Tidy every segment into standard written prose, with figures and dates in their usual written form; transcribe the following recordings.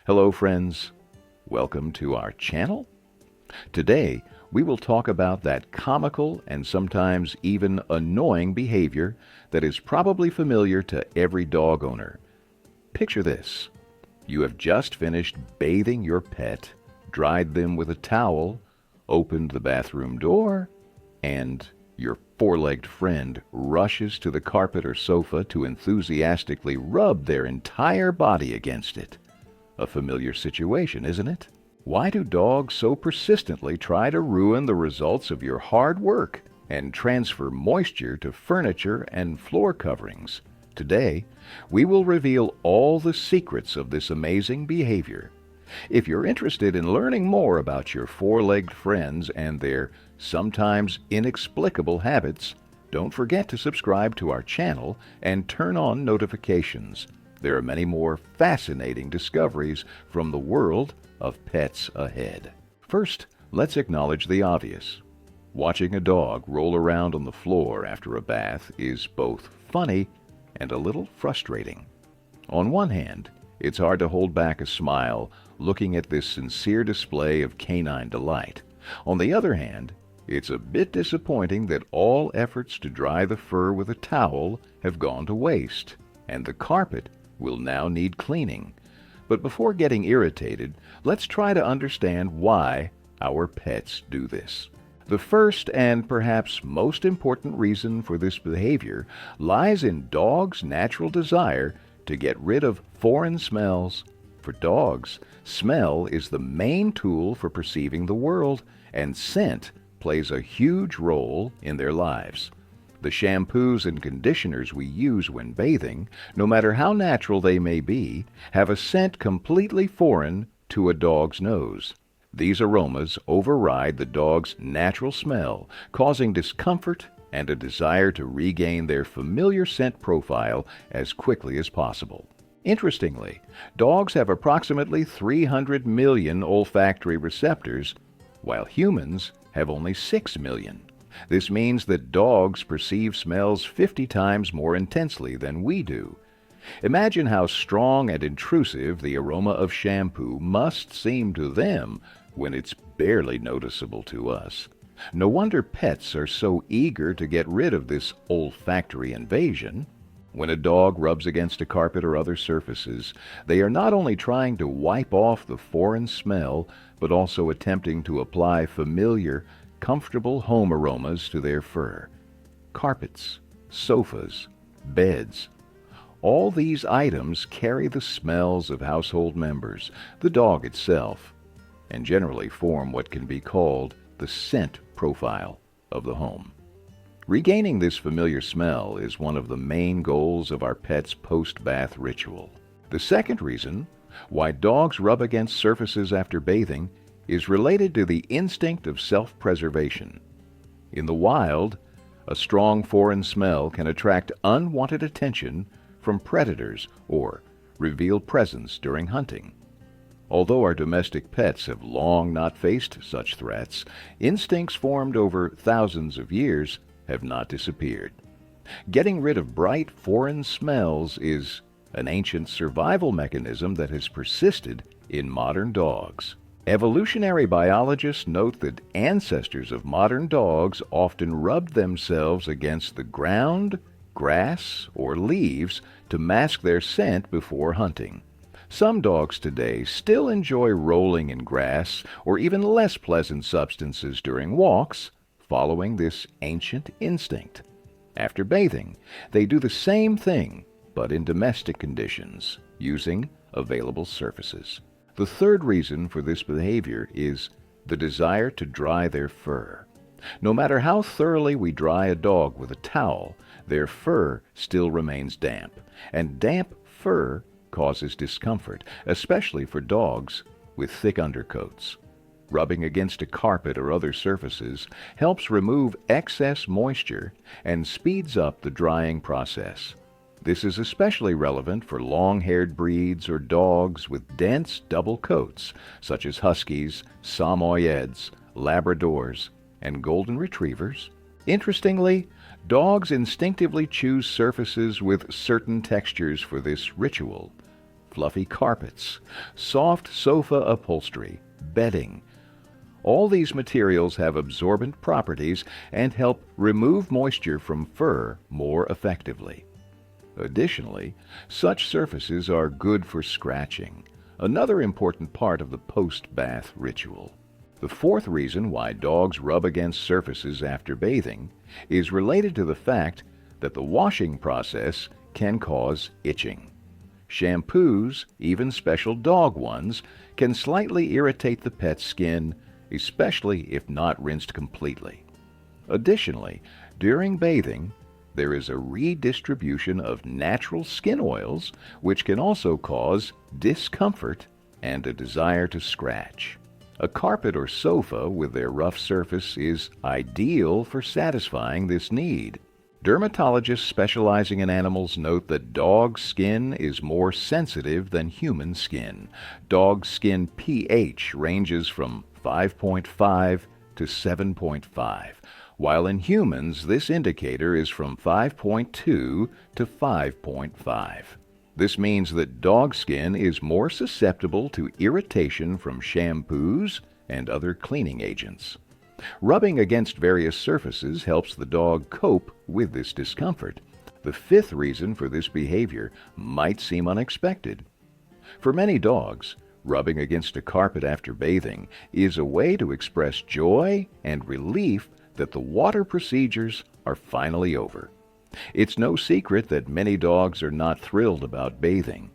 Hello friends, welcome to our channel. Today we will talk about that comical and sometimes even annoying behavior that is probably familiar to every dog owner. Picture this. You have just finished bathing your pet, dried them with a towel, opened the bathroom door, and your four-legged friend rushes to the carpet or sofa to enthusiastically rub their entire body against it. A familiar situation, isn't it? Why do dogs so persistently try to ruin the results of your hard work and transfer moisture to furniture and floor coverings? Today, we will reveal all the secrets of this amazing behavior. If you're interested in learning more about your four-legged friends and their sometimes inexplicable habits, don't forget to subscribe to our channel and turn on notifications. There are many more fascinating discoveries from the world of pets ahead. First, let's acknowledge the obvious. Watching a dog roll around on the floor after a bath is both funny and a little frustrating. On one hand, it's hard to hold back a smile looking at this sincere display of canine delight. On the other hand, it's a bit disappointing that all efforts to dry the fur with a towel have gone to waste, and the carpet will now need cleaning. But before getting irritated, let's try to understand why our pets do this. The first and perhaps most important reason for this behavior lies in dogs' natural desire to get rid of foreign smells. For dogs, smell is the main tool for perceiving the world, and scent plays a huge role in their lives. The shampoos and conditioners we use when bathing, no matter how natural they may be, have a scent completely foreign to a dog's nose. These aromas override the dog's natural smell, causing discomfort and a desire to regain their familiar scent profile as quickly as possible. Interestingly, dogs have approximately 300 million olfactory receptors, while humans have only 6 million. This means that dogs perceive smells 50 times more intensely than we do. Imagine how strong and intrusive the aroma of shampoo must seem to them when it's barely noticeable to us. No wonder pets are so eager to get rid of this olfactory invasion. When a dog rubs against a carpet or other surfaces, they are not only trying to wipe off the foreign smell, but also attempting to apply familiar, comfortable home aromas to their fur. Carpets, sofas, beds. All these items carry the smells of household members, the dog itself, and generally form what can be called the scent profile of the home. Regaining this familiar smell is one of the main goals of our pet's post-bath ritual. The second reason why dogs rub against surfaces after bathing is related to the instinct of self-preservation. In the wild, a strong foreign smell can attract unwanted attention from predators or reveal presence during hunting. Although our domestic pets have long not faced such threats, instincts formed over thousands of years have not disappeared. Getting rid of bright foreign smells is an ancient survival mechanism that has persisted in modern dogs. Evolutionary biologists note that ancestors of modern dogs often rubbed themselves against the ground, grass, or leaves to mask their scent before hunting. Some dogs today still enjoy rolling in grass or even less pleasant substances during walks, following this ancient instinct. After bathing, they do the same thing, but in domestic conditions, using available surfaces. The third reason for this behavior is the desire to dry their fur. No matter how thoroughly we dry a dog with a towel, their fur still remains damp, and damp fur causes discomfort, especially for dogs with thick undercoats. Rubbing against a carpet or other surfaces helps remove excess moisture and speeds up the drying process. This is especially relevant for long-haired breeds or dogs with dense double coats, such as huskies, Samoyeds, Labradors, and golden retrievers. Interestingly, dogs instinctively choose surfaces with certain textures for this ritual. fluffy carpets, soft sofa upholstery, bedding. All these materials have absorbent properties and help remove moisture from fur more effectively. Additionally, such surfaces are good for scratching, another important part of the post-bath ritual. The fourth reason why dogs rub against surfaces after bathing is related to the fact that the washing process can cause itching. Shampoos, even special dog ones, can slightly irritate the pet's skin, especially if not rinsed completely. Additionally, during bathing, there is a redistribution of natural skin oils, which can also cause discomfort and a desire to scratch. A carpet or sofa with their rough surface is ideal for satisfying this need. Dermatologists specializing in animals note that dog skin is more sensitive than human skin. Dog skin pH ranges from 5.5 to 7.5, while in humans this indicator is from 5.2 to 5.5. This means that dog skin is more susceptible to irritation from shampoos and other cleaning agents. Rubbing against various surfaces helps the dog cope with this discomfort. The fifth reason for this behavior might seem unexpected. For many dogs, rubbing against a carpet after bathing is a way to express joy and relief that the water procedures are finally over. It's no secret that many dogs are not thrilled about bathing.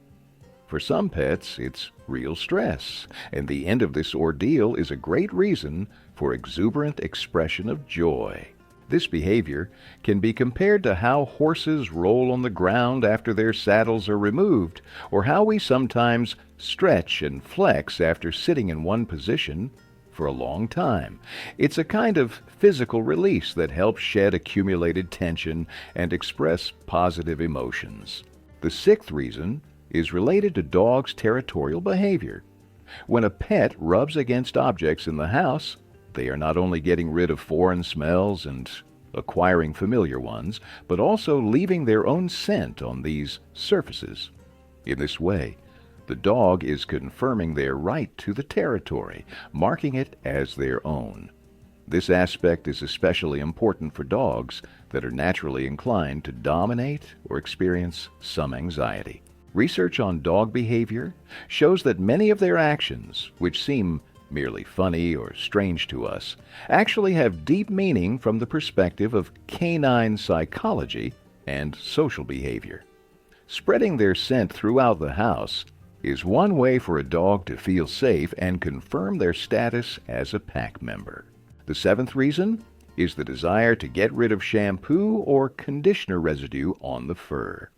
For some pets, it's real stress, and the end of this ordeal is a great reason for exuberant expression of joy. This behavior can be compared to how horses roll on the ground after their saddles are removed, or how we sometimes stretch and flex after sitting in one position for a long time. It's a kind of physical release that helps shed accumulated tension and express positive emotions. The sixth reason is related to dogs' territorial behavior. When a pet rubs against objects in the house, they are not only getting rid of foreign smells and acquiring familiar ones, but also leaving their own scent on these surfaces. In this way, the dog is confirming their right to the territory, marking it as their own. This aspect is especially important for dogs that are naturally inclined to dominate or experience some anxiety. Research on dog behavior shows that many of their actions, which seem merely funny or strange to us, actually have deep meaning from the perspective of canine psychology and social behavior. Spreading their scent throughout the house is one way for a dog to feel safe and confirm their status as a pack member. The seventh reason is the desire to get rid of shampoo or conditioner residue on the fur.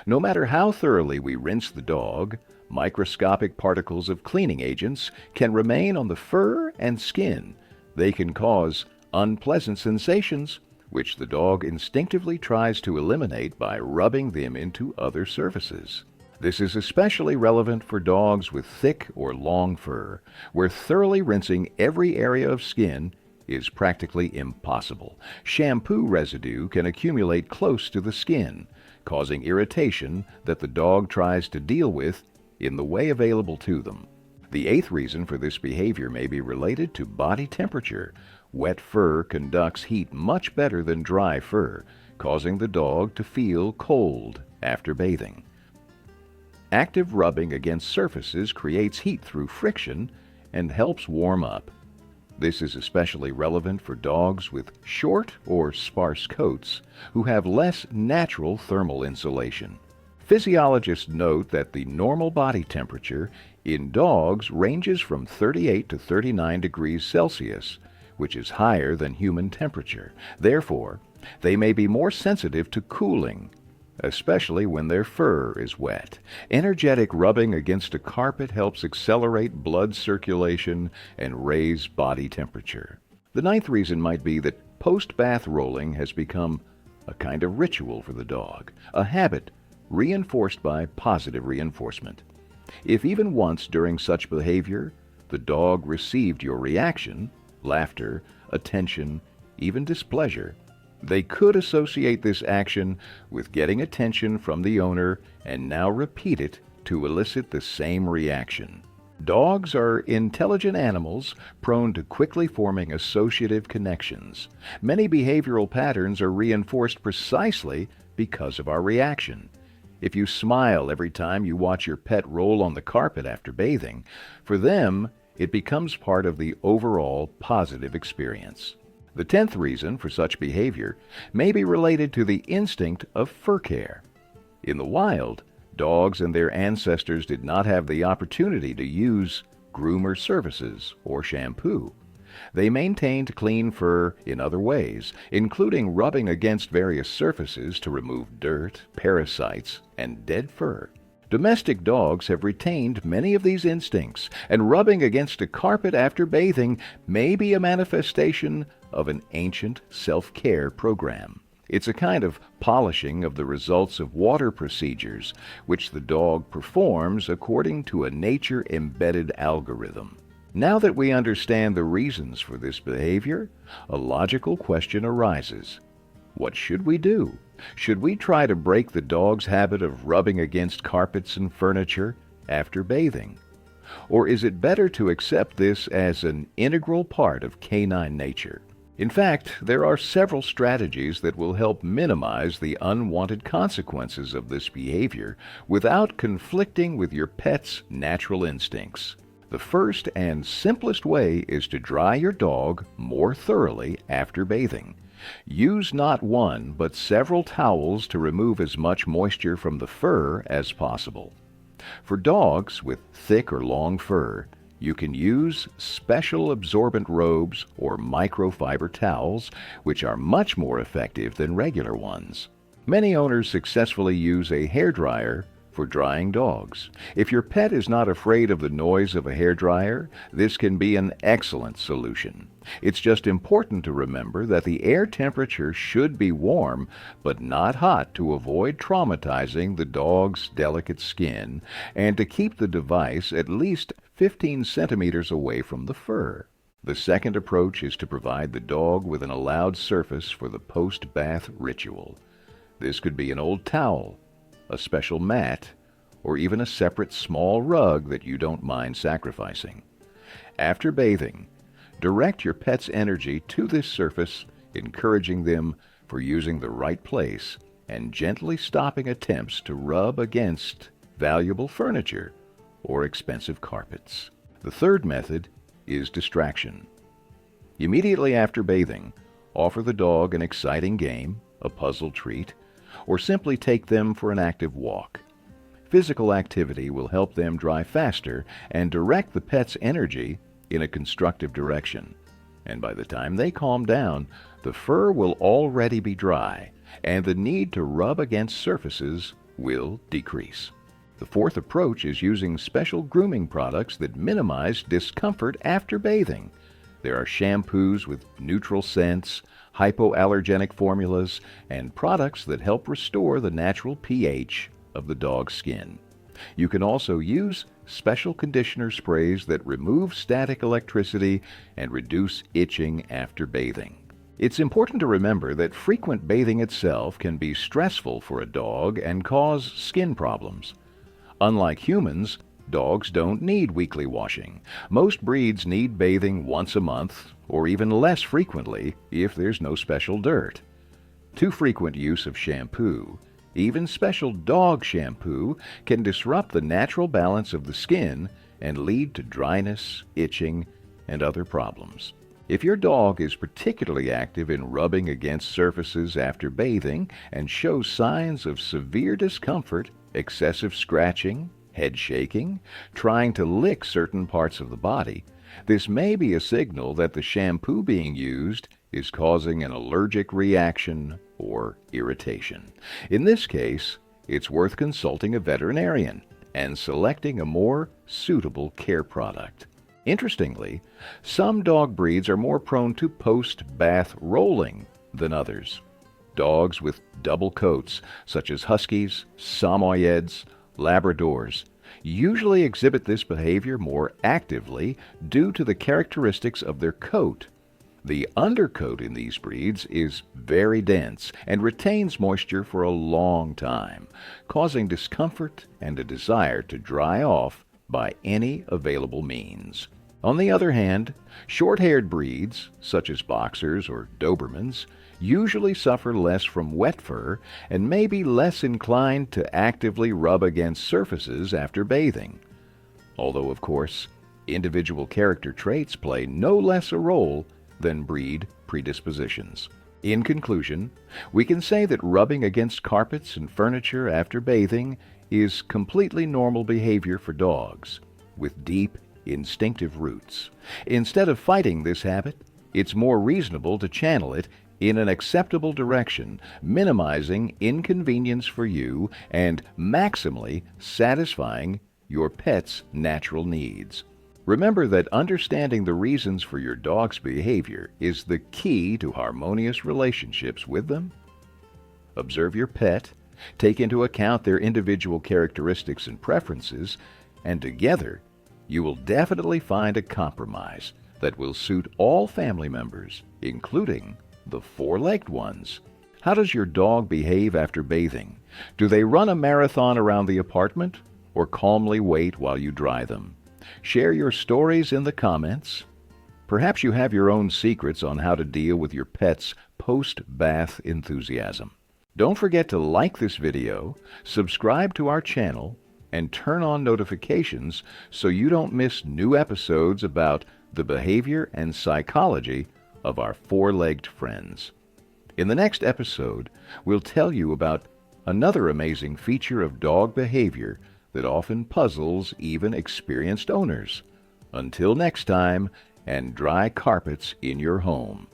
No matter how thoroughly we rinse the dog, microscopic particles of cleaning agents can remain on the fur and skin. They can cause unpleasant sensations, which the dog instinctively tries to eliminate by rubbing them into other surfaces. This is especially relevant for dogs with thick or long fur, where thoroughly rinsing every area of skin is practically impossible. Shampoo residue can accumulate close to the skin, causing irritation that the dog tries to deal with in the way available to them. The eighth reason for this behavior may be related to body temperature. Wet fur conducts heat much better than dry fur, causing the dog to feel cold after bathing. Active rubbing against surfaces creates heat through friction and helps warm up. This is especially relevant for dogs with short or sparse coats who have less natural thermal insulation. Physiologists note that the normal body temperature in dogs ranges from 38 to 39 degrees Celsius, which is higher than human temperature. Therefore, they may be more sensitive to cooling, especially when their fur is wet. Energetic rubbing against a carpet helps accelerate blood circulation and raise body temperature. The ninth reason might be that post-bath rolling has become a kind of ritual for the dog, a habit reinforced by positive reinforcement. If even once during such behavior the dog received your reaction, laughter, attention, even displeasure, they could associate this action with getting attention from the owner and now repeat it to elicit the same reaction. Dogs are intelligent animals prone to quickly forming associative connections. Many behavioral patterns are reinforced precisely because of our reaction. If you smile every time you watch your pet roll on the carpet after bathing, for them, it becomes part of the overall positive experience. The 10th reason for such behavior may be related to the instinct of fur care. In the wild, dogs and their ancestors did not have the opportunity to use groomer services or shampoo. They maintained clean fur in other ways, including rubbing against various surfaces to remove dirt, parasites, and dead fur. Domestic dogs have retained many of these instincts, and rubbing against a carpet after bathing may be a manifestation of an ancient self-care program. It's a kind of polishing of the results of water procedures, which the dog performs according to a nature-embedded algorithm. Now that we understand the reasons for this behavior, a logical question arises. What should we do? Should we try to break the dog's habit of rubbing against carpets and furniture after bathing? Or is it better to accept this as an integral part of canine nature? In fact, there are several strategies that will help minimize the unwanted consequences of this behavior without conflicting with your pet's natural instincts. The first and simplest way is to dry your dog more thoroughly after bathing. Use not one, but several towels to remove as much moisture from the fur as possible. For dogs with thick or long fur, you can use special absorbent robes or microfiber towels, which are much more effective than regular ones. Many owners successfully use a hairdryer for drying dogs. If your pet is not afraid of the noise of a hairdryer, this can be an excellent solution. It's just important to remember that the air temperature should be warm, but not hot, to avoid traumatizing the dog's delicate skin, and to keep the device at least 15 centimeters away from the fur. The second approach is to provide the dog with an allowed surface for the post-bath ritual. This could be an old towel, a special mat, or even a separate small rug that you don't mind sacrificing. After bathing, direct your pet's energy to this surface, encouraging them for using the right place and gently stopping attempts to rub against valuable furniture or expensive carpets. The third method is distraction. Immediately after bathing, offer the dog an exciting game, a puzzle treat, or simply take them for an active walk. Physical activity will help them dry faster and direct the pet's energy in a constructive direction. And by the time they calm down, the fur will already be dry, and the need to rub against surfaces will decrease. The fourth approach is using special grooming products that minimize discomfort after bathing. There are shampoos with neutral scents, hypoallergenic formulas, and products that help restore the natural pH of the dog's skin. You can also use special conditioner sprays that remove static electricity and reduce itching after bathing. It's important to remember that frequent bathing itself can be stressful for a dog and cause skin problems. Unlike humans, dogs don't need weekly washing. Most breeds need bathing once a month, or even less frequently if there's no special dirt. Too frequent use of shampoo, even special dog shampoo, can disrupt the natural balance of the skin and lead to dryness, itching, and other problems. If your dog is particularly active in rubbing against surfaces after bathing and shows signs of severe discomfort, excessive scratching, head shaking, trying to lick certain parts of the body, this may be a signal that the shampoo being used is causing an allergic reaction or irritation. In this case, it's worth consulting a veterinarian and selecting a more suitable care product. Interestingly, some dog breeds are more prone to post-bath rolling than others. Dogs with double coats, such as huskies, Samoyeds, Labradors, usually exhibit this behavior more actively due to the characteristics of their coat. The undercoat in these breeds is very dense and retains moisture for a long time, causing discomfort and a desire to dry off by any available means. On the other hand, short-haired breeds, such as Boxers or Dobermans, usually suffer less from wet fur and may be less inclined to actively rub against surfaces after bathing. Although, of course, individual character traits play no less a role than breed predispositions. In conclusion, we can say that rubbing against carpets and furniture after bathing is completely normal behavior for dogs with deep, instinctive roots. Instead of fighting this habit, it's more reasonable to channel it in an acceptable direction, minimizing inconvenience for you and maximally satisfying your pet's natural needs. Remember that understanding the reasons for your dog's behavior is the key to harmonious relationships with them. Observe your pet, take into account their individual characteristics and preferences, and together you will definitely find a compromise that will suit all family members, including the four-legged ones. How does your dog behave after bathing? Do they run a marathon around the apartment or calmly wait while you dry them? Share your stories in the comments. Perhaps you have your own secrets on how to deal with your pet's post-bath enthusiasm. Don't forget to like this video, subscribe to our channel, and turn on notifications so you don't miss new episodes about the behavior and psychology of our four-legged friends. In the next episode, we'll tell you about another amazing feature of dog behavior that often puzzles even experienced owners. Until next time, and dry carpets in your home.